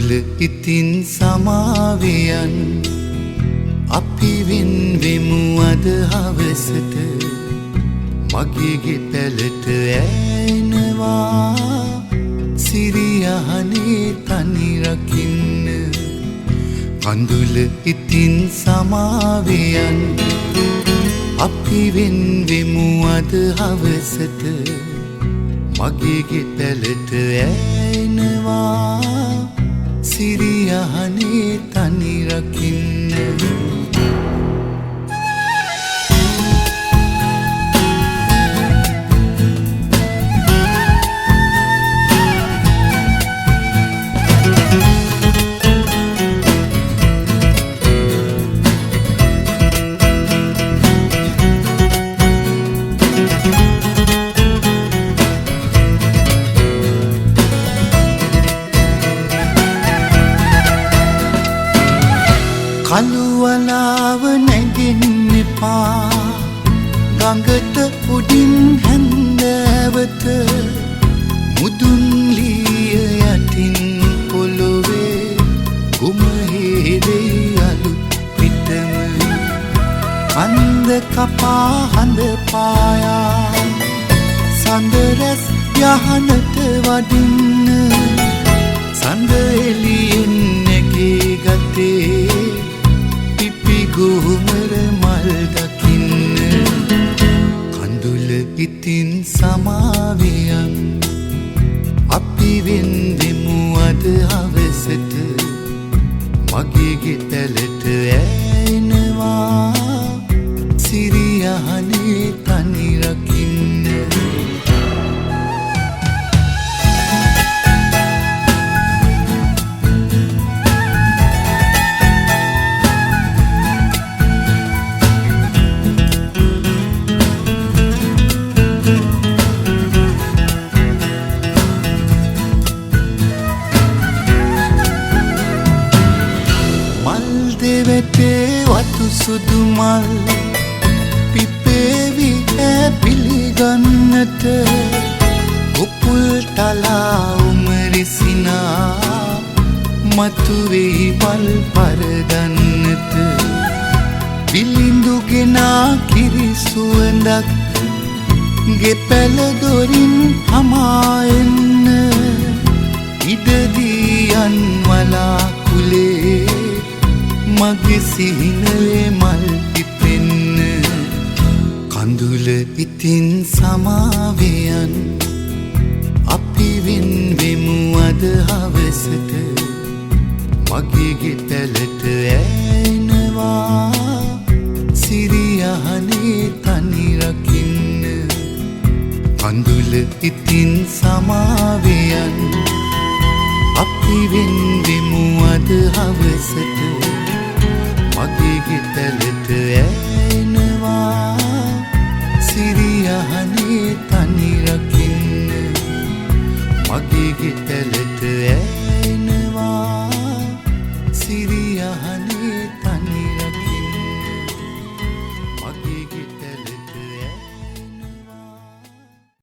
කඳුල ඉතින් සමාවියන් අපි වෙන්වෙමු අද හවසට මගේ ගෙපැලට ඇෙනවා සිරියහනේ තනි රකින්න කඳුල ඉතින් සමාවියන් අපි වෙන්වෙමු අද හවසට මගේ ගෙපැලට ඇෙනවා සිරියහනේ තනි රකින්න කළුවලාව නැගින්න එපා ගඟට උඩින් හැන්දෑවත මුදුන් ලිය යටින් පොළොවේ ගුමහේරේ අලුත් පිටම කන්ද කපා හඳ පායා සඳ රැස් යහනට වඩින්න සඳ එළියෙන් නැගේ ගතේ ගුමර මල් දකින්න කඳුල ඉතින් සමාවියන් අපි වෙන්වෙමු අද හවසට මගේ ගෙපැලට ඇෙනවා සිරියහනේ තනි රකින්න දෙවටේ වතු සුදු මල් පිපේවි පිළිගන්නට උපුල් තලා උමරිසිනා මතුවෙයි පල් පරදන්නට විලිඳුගෙනා කිරි සුවඳක් ගෙපැල දොරින් හමායන්න ඉඩදියන් වලාකුලේ මගේ සිහිනයේ මල් පිපෙන්න කඳුල ඉතින් සමාවියන් අපි වෙන්වෙමු අද හවසට මගේ ගෙපැලට ඇෙනවා සිරියහනේ තනි රකින්න කඳුල ඉතින් සමාවියන් අපි වෙන්වෙමු අද හවසට